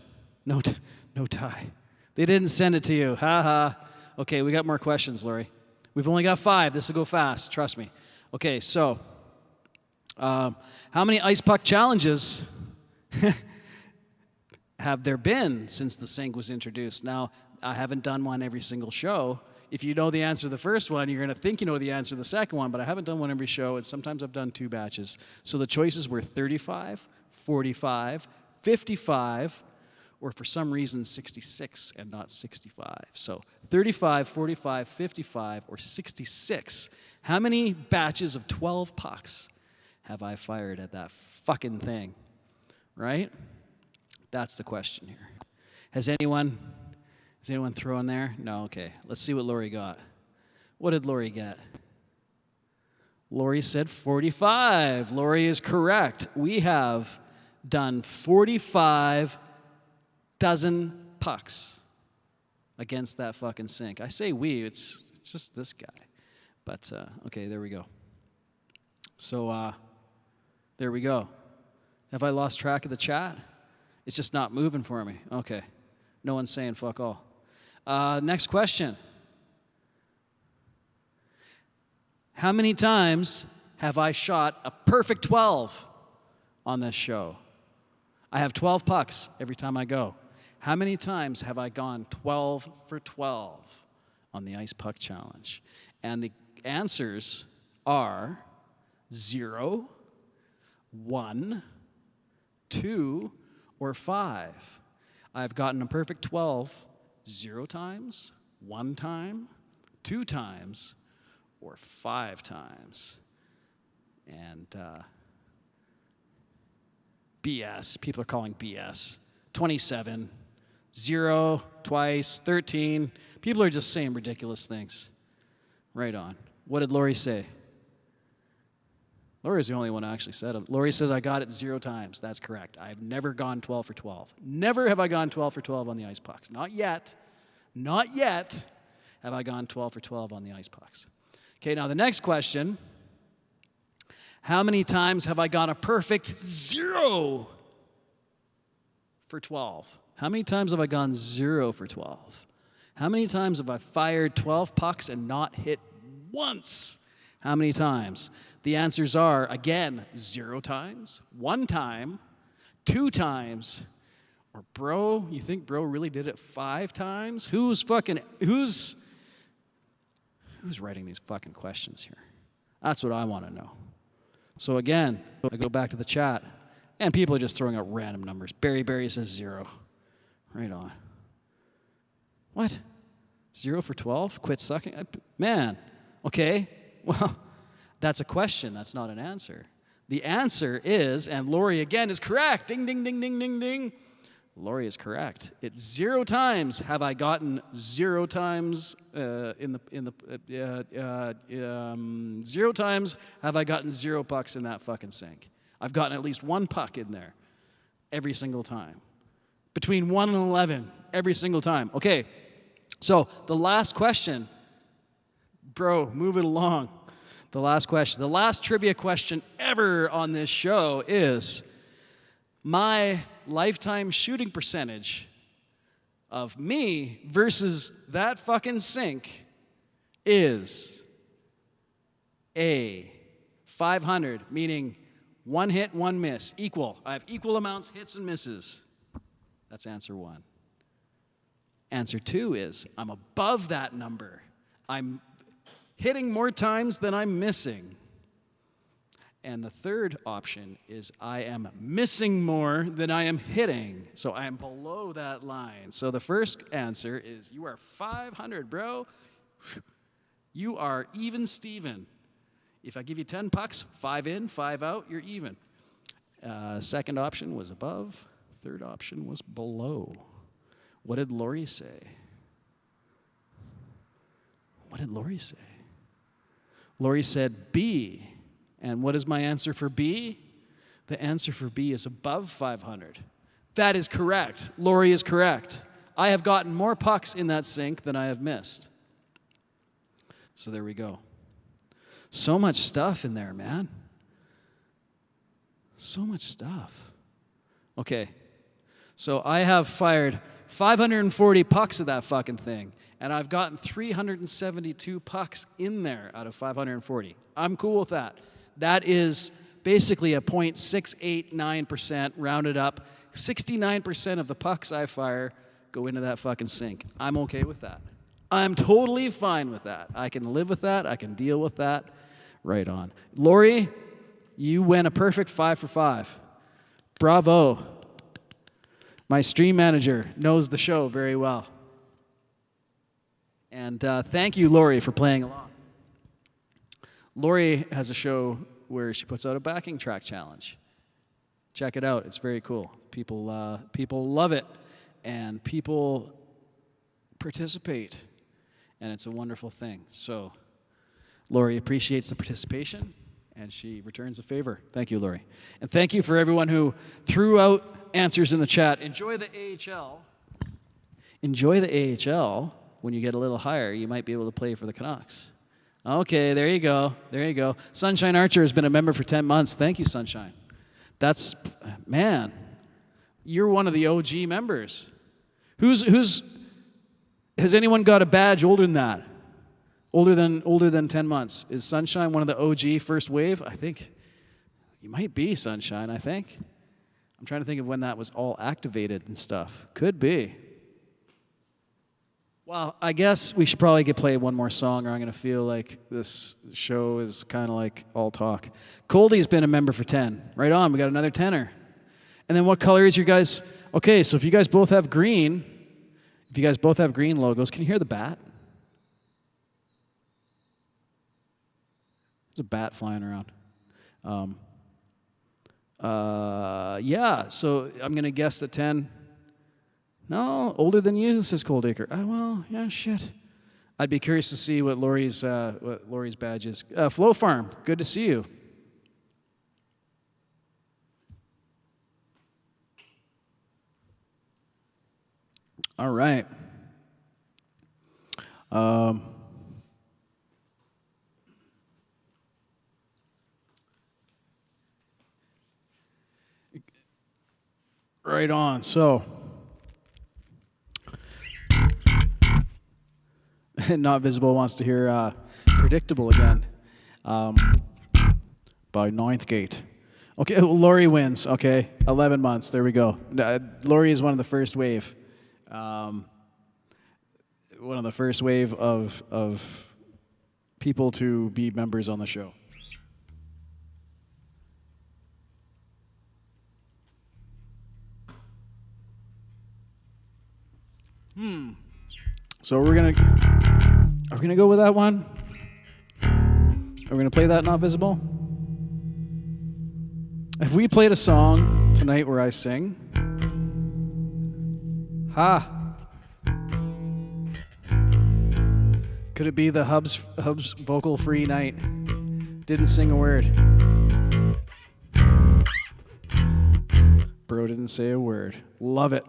No tie. They didn't send it to you. Ha ha. Okay, we got more questions, Lori. We've only got 5. This will go fast, trust me. Okay, so how many ice puck challenges have there been since the sink was introduced? Now, I haven't done one every single show. If you know the answer to the first one, you're going to think you know the answer to the second one, but I haven't done one every show, and sometimes I've done 2 batches. So the choices were 35, 45, 55, or for some reason 66 and not 65. So 35, 45, 55, or 66. How many batches of 12 pucks have I fired at that fucking thing? Right? That's the question here. Has anyone thrown there? No, okay. Let's see what Lori got. What did Lori get? Lori said 45. Lori is correct. We have done 45 dozen pucks against that fucking sink. I say we, it's just this guy. But, okay, there we go. So, there we go. Have I lost track of the chat? It's just not moving for me. Okay. No one's saying fuck all. Next question. How many times have I shot a perfect 12 on this show? I have 12 pucks every time I go. How many times have I gone 12 for 12 on the Ice Puck Challenge? And the answers are 0, 1, 2, or 5. I've gotten a perfect 12 0 times, 1 time, 2 times, or 5 times. And BS. People are calling BS. 27, 0, twice, 13. People are just saying ridiculous things. Right on. What did Lori say? Lori's the only one who actually said it. Lori says I got it 0 times. That's correct. I've never gone 12 for 12. Never have I gone 12 for 12 on the Ice Pucks. Not yet. Not yet have I gone 12 for 12 on the Ice Pucks. Okay, now the next question. How many times have I gone a perfect 0 for 12? How many times have I gone 0 for 12? How many times have I fired 12 pucks and not hit once? How many times? The answers are, again, 0 times, 1 time, 2 times, or bro, you think bro really did it 5 times? Who's Who's writing these fucking questions here? That's what I want to know. So again, I go back to the chat, and people are just throwing out random numbers. Barry says 0. Right on. What? 0 for 12? Quit sucking? Man, okay. Well, that's a question. That's not an answer. The answer is, and Lori again is correct. Ding, ding, ding, ding, ding, ding. Lori is correct. It's 0 times have I gotten 0 times 0 times have I gotten 0 pucks in that fucking sink. I've gotten at least 1 puck in there every single time. Between 1 and 11 every single time. Okay, so the last question, bro, move it along. The last question, the last trivia question ever on this show is my lifetime shooting percentage of me versus that fucking sink is A, 500, meaning 1 hit, 1 miss, equal. I have equal amounts hits and misses. That's answer 1. Answer 2 is I'm above that number. I'm hitting more times than I'm missing. And the third option is I am missing more than I am hitting. So I am below that line. So the first answer is you are 500, bro. You are even Steven. If I give you 10 pucks, 5 in, 5 out, you're even. Second option was above. Third option was below. What did Lori say? What did Lori say? Lori said B. And what is my answer for B? The answer for B is above 500. That is correct. Lori is correct. I have gotten more pucks in that sink than I have missed. So there we go. So much stuff in there, man. So much stuff. Okay. So I have fired 540 pucks at that fucking thing. And I've gotten 372 pucks in there out of 540. I'm cool with that. That is basically a 0.689% rounded up. 69% of the pucks I fire go into that fucking sink. I'm okay with that. I'm totally fine with that. I can live with that. I can deal with that. Right on. Lori, you win a perfect 5 for 5. Bravo. My stream manager knows the show very well. And thank you, Lori, for playing along. Lori has a show where she puts out a backing track challenge. Check it out. It's very cool. People love it, and people participate, and it's a wonderful thing. So Lori appreciates the participation, and she returns the favor. Thank you, Lori. And thank you for everyone who threw out answers in the chat. Enjoy the AHL. Enjoy the AHL. When you get a little higher, you might be able to play for the Canucks. Okay, there you go. There you go. Sunshine Archer has been a member for 10 months. Thank you, Sunshine. That's, man, you're one of the OG members. Has anyone got a badge older than that? Older than 10 months. Is Sunshine one of the OG first wave? I think you might be, Sunshine, I think. I'm trying to think of when that was all activated and stuff. Could be. Well, I guess we should probably play one more song, or I'm going to feel like this show is kind of like all talk. Coldie's been a member for 10. Right on, we got another tenner. And then what color is your guys? Okay, so if you guys both have green logos, can you hear the bat? There's a bat flying around. Yeah, so I'm going to guess that 10... No, older than you, says Coldacre. Oh, well, yeah, shit. I'd be curious to see what Lori's badge is. Flow Farm, good to see you. All right. Right on, so... Not Visible wants to hear Predictable again by Ninth Gate. Okay, Lori wins. Okay, 11 months. There we go. Lori is one of the first wave. One of the first wave of people to be members on the show. So are we gonna go with that one? Are we gonna play that Not Visible? If we played a song tonight where I sing, could it be the Hubs vocal free night? Didn't sing a word. Bro didn't say a word. Love it.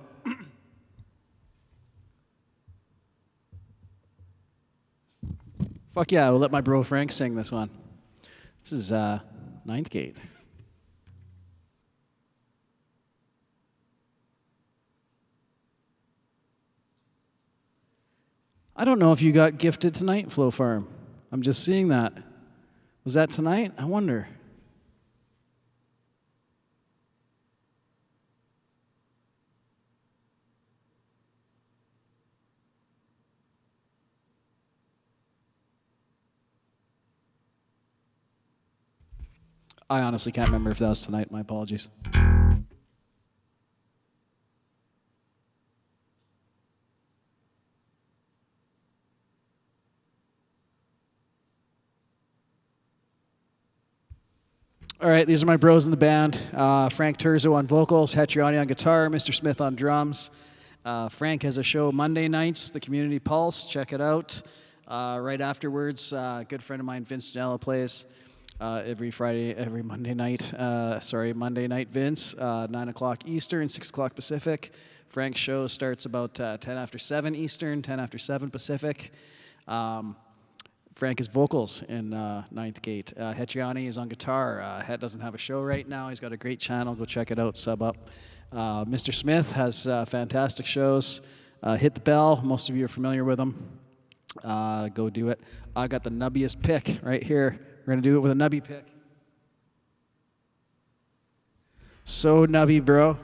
Fuck yeah, we'll let my bro Frank sing this one. This is Ninth Gate. I don't know if you got gifted tonight, Flow Farm. I'm just seeing that. Was that tonight? I wonder. I honestly can't remember if that was tonight. My apologies. All right, these are my bros in the band. Frank Terzo on vocals, Hetriani on guitar, Mr. Smith on drums. Frank has a show Monday nights, the Community Pulse. Check it out. Right afterwards, a good friend of mine, Vince Janella, plays every Monday night. Monday night, Vince, 9 o'clock Eastern, 6 o'clock Pacific. Frank's show starts about 10 after 7 Eastern, 10 after 7 Pacific. Frank is vocals in Ninth Gate. Hetriani is on guitar. Het doesn't have a show right now. He's got a great channel. Go check it out, sub up. Mr. Smith has fantastic shows. Hit the Bell. Most of you are familiar with him. Go do it. I got the nubbiest pick right here. We're going to do it with a nubby pick. So nubby, bro.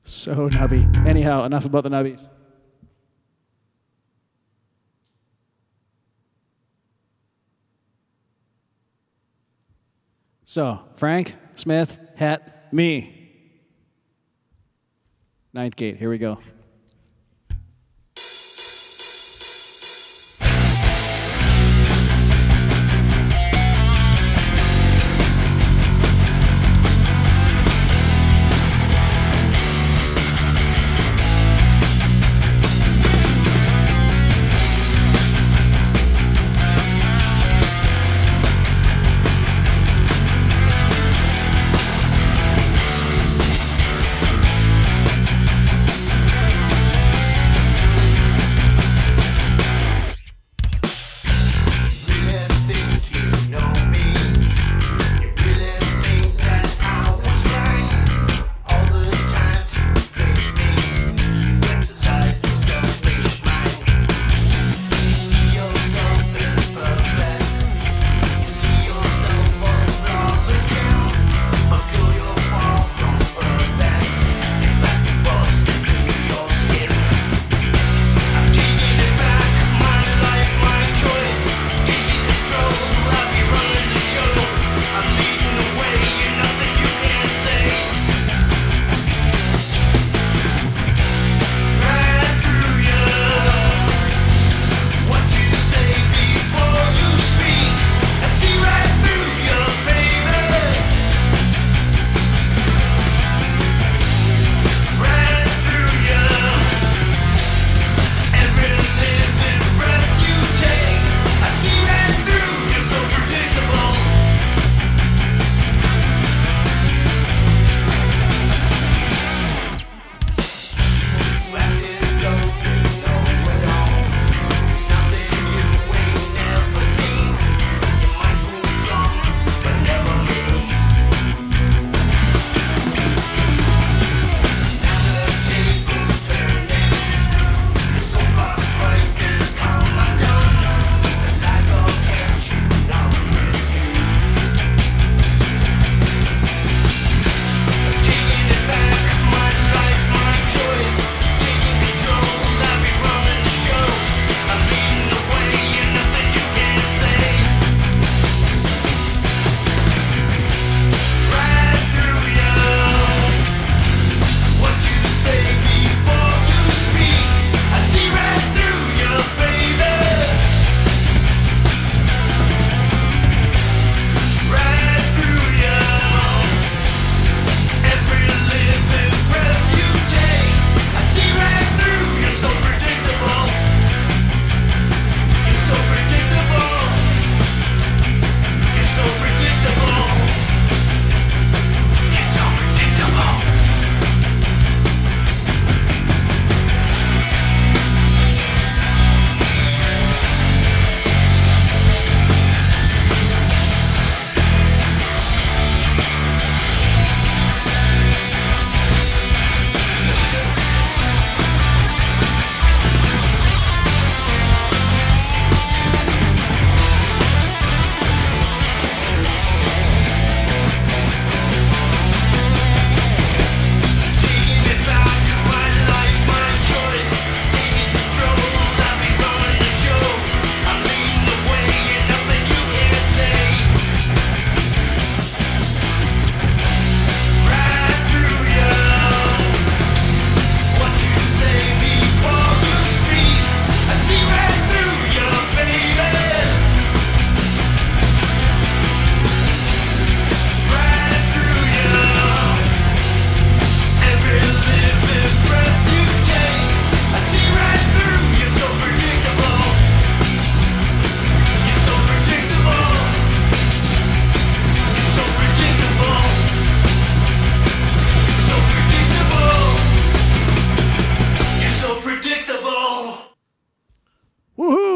So nubby. Anyhow, enough about the nubbies. So, Frank, Smith, Het, me. Ninth Gate, here we go.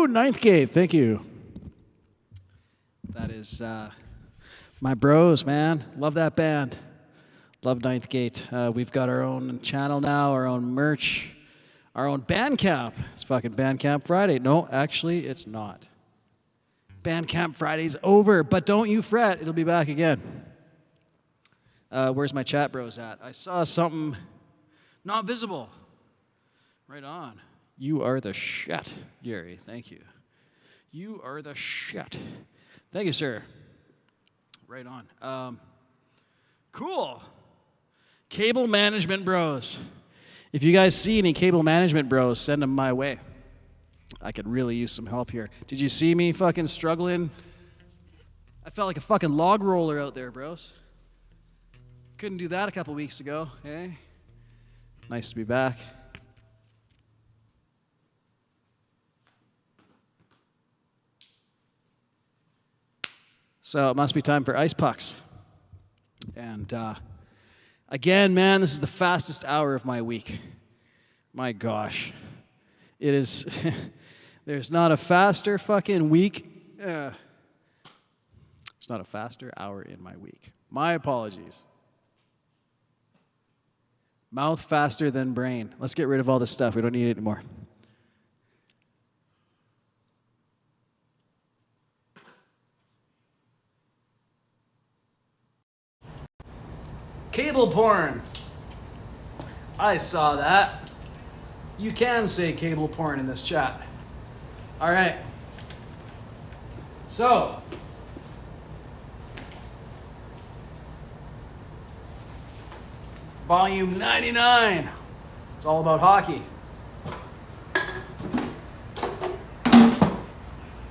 Ninth Gate, thank you. That is my bros, man. Love that band. Love Ninth Gate. We've got our own channel now, our own merch, our own Bandcamp. It's fucking Bandcamp Friday. No, actually, it's not. Bandcamp Friday's over, but don't you fret. It'll be back again. Where's my chat bros at? I saw something not visible. Right on. You are the shit, Gary. Thank you. You are the shit. Thank you, sir. Right on. Cool. Cable management bros. If you guys see any cable management bros, send them my way. I could really use some help here. Did you see me fucking struggling? I felt like a fucking log roller out there, bros. Couldn't do that a couple weeks ago, eh? Nice to be back. So it must be time for ice pucks. And again, man, this is the fastest hour of my week. My gosh. It is, there's not a faster fucking week. There's not a faster hour in my week. My apologies. Mouth faster than brain. Let's get rid of all this stuff. We don't need it anymore. Cable porn. I saw that. You can say cable porn in this chat. All right. So, volume 99. It's all about hockey.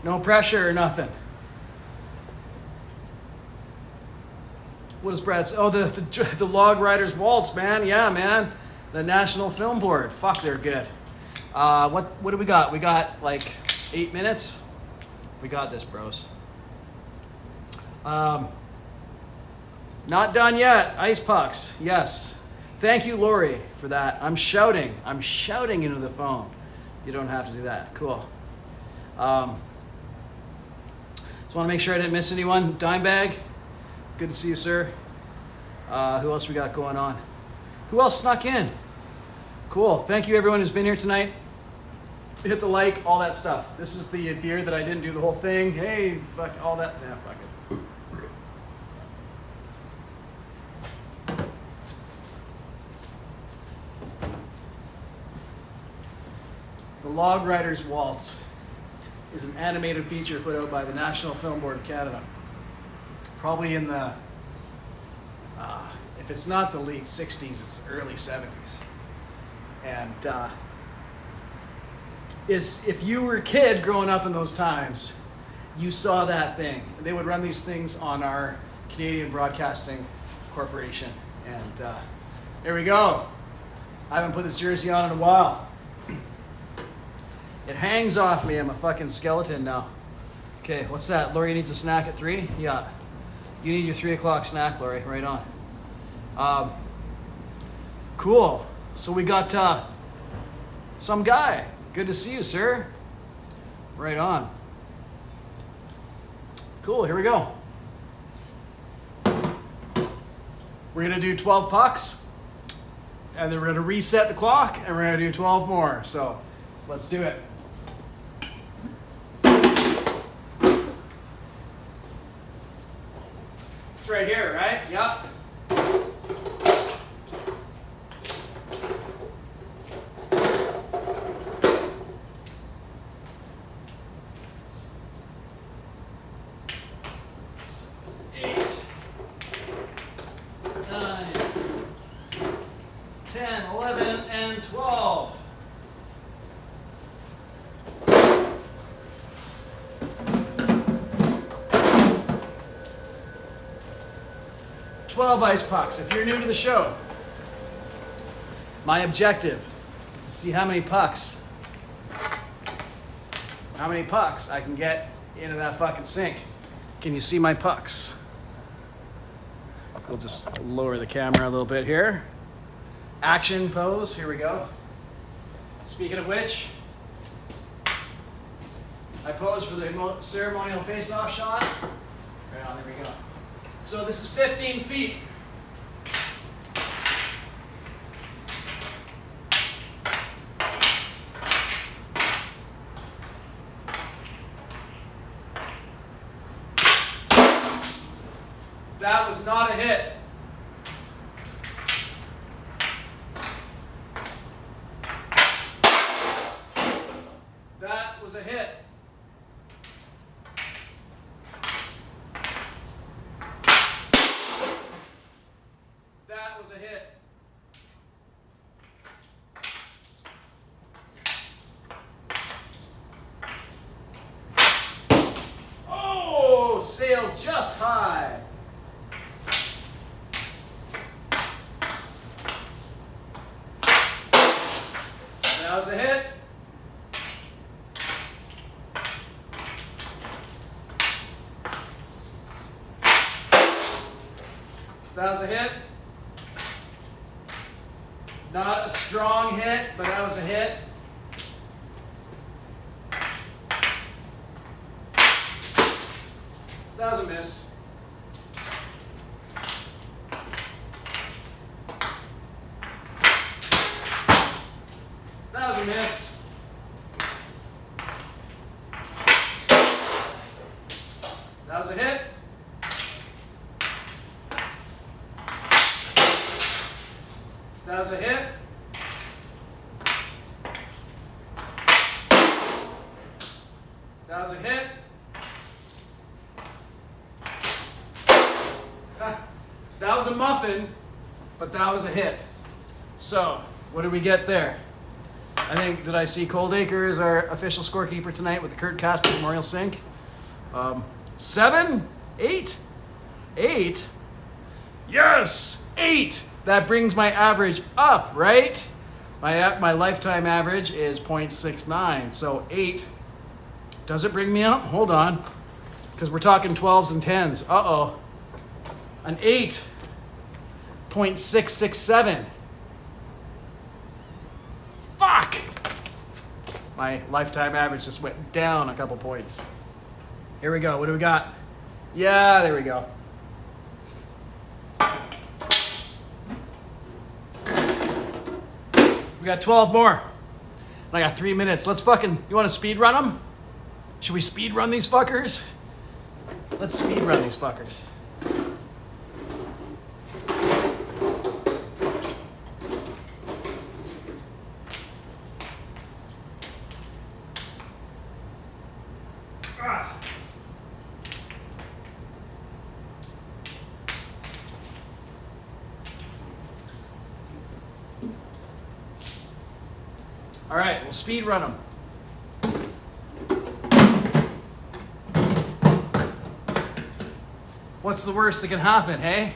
No pressure or nothing. What is Brad say? Oh, the Log Riders Waltz, man. Yeah, man. The National Film Board. Fuck, they're good. What do we got? We got like 8 minutes. We got this, bros. Not done yet. Ice pucks. Yes. Thank you, Lori, for that. I'm shouting. I'm shouting into the phone. You don't have to do that. Cool. Just want to make sure I didn't miss anyone. Dimebag. Good to see you, sir. Who else we got going on? Who else snuck in? Cool. Thank you, everyone who's been here tonight. Hit the like, all that stuff. This is the beer that I didn't do the whole thing. Hey, fuck all that. Nah, fuck it. The Log Riders Waltz is an animated feature put out by the National Film Board of Canada. Probably in the, if it's not the late 60s, it's the early 70s. And if you were a kid growing up in those times, you saw that thing. They would run these things on our Canadian Broadcasting Corporation. And there we go. I haven't put this jersey on in a while. It hangs off me. I'm a fucking skeleton now. Okay, what's that? Lori needs a snack at 3? Yeah. You need your 3 o'clock snack, Lori. Right on. Cool. So we got some guy. Good to see you, sir. Right on. Cool, here we go. We're going to do 12 pucks. And then we're going to reset the clock. And we're going to do 12 more. So let's do it. It's right here, right? Yep. Ice pucks. If you're new to the show, my objective is to see how many pucks I can get into that fucking sink. Can you see my pucks? We'll just lower the camera a little bit here. Action pose. Here we go. Speaking of which, I pose for the ceremonial face-off shot. Right on, there we go. So this is 15 feet. That was not a hit. That was a hit. That was a hit. Oh, sailed just high. That was a hit. That was a hit. Not a strong hit, but that was a hit. That was a miss. That was a miss. That was a hit. That was a hit. That was a hit. That was a muffin, but that was a hit. So, what did we get there? I think, did I see Coldacre as our official scorekeeper tonight with the Kurt Casper Memorial Sink? 7? 8? 8? Yes! 8! That brings my average up, right? My lifetime average is 0.69, so 8. Does it bring me up? Hold on, because we're talking 12s and 10s. Uh-oh. An 8.667. Fuck! My lifetime average just went down a couple points. Here we go. What do we got? Yeah, there we go. We got 12 more. And I got 3 minutes. Let's fucking... You want to speed run them? Should we speed run these fuckers? Let's speed run these fuckers. All right, we'll speed run them. What's the worst that can happen, hey?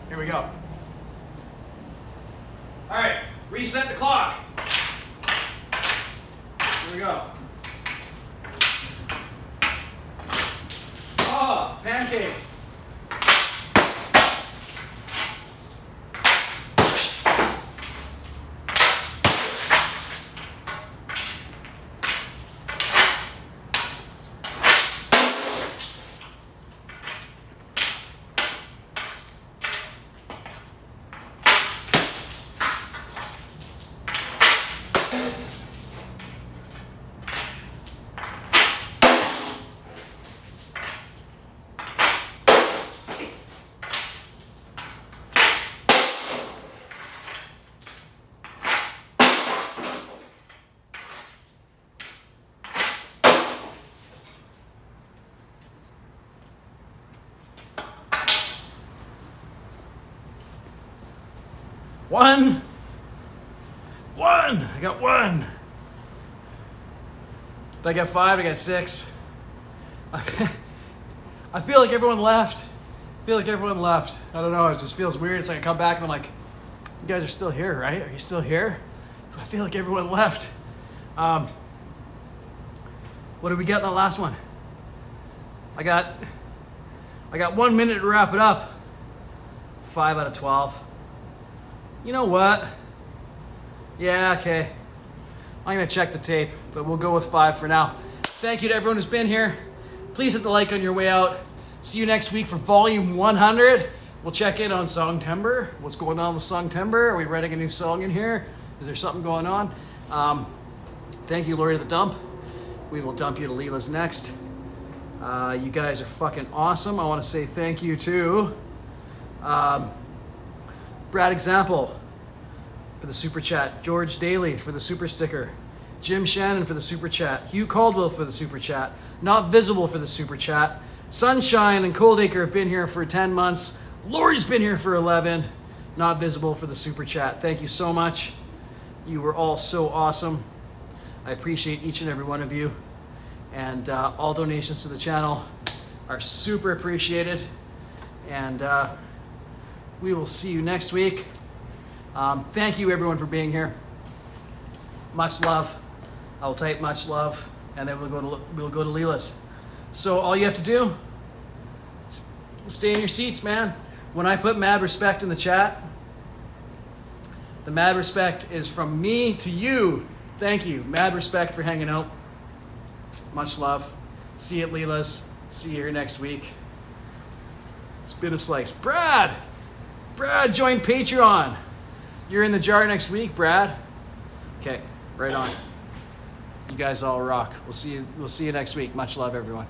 Here we go. All right, reset the clock. Here we go. Oh, pancake. One. I got 1. Did I get 5? I got 6. I feel like everyone left. I don't know. It just feels weird. It's like I come back and I'm like, You guys are still here, right? Are you still here? I feel like everyone left. What did we get in the last one? I got 1 minute to wrap it up. 5 out of 12. You know what? Yeah, okay. I'm gonna check the tape, but we'll go with 5 for now. Thank you to everyone who's been here. Please hit the like on your way out. See you next week for volume 100. We'll check in on Songtember. What's going on with Songtember? Are we writing a new song in here? Is there something going on? Thank you, Lori to the Dump. We will dump you to Leela's next. You guys are fucking awesome. I want to say thank you to Brad Example for the super chat, George Daly for the super sticker, Jim Shannon for the super chat, Hugh Caldwell for the super chat, Not Visible for the super chat, Sunshine and Coldacre have been here for 10 months, Lori's been here for 11, Not Visible for the super chat. Thank you so much. You were all so awesome. I appreciate each and every one of you, and all donations to the channel are super appreciated, and we will see you next week. Thank you everyone for being here. Much love. I will type much love, and then we'll go to Leela's. So all you have to do is stay in your seats, man. When I put mad respect in the chat, the mad respect is from me to you. Thank you. Mad respect for hanging out. Much love. See you at Leela's. See you here next week. It's been a slice. Brad joined Patreon. You're in the jar next week, Brad. Okay, right on. You guys all rock. We'll see you next week. Much love, everyone.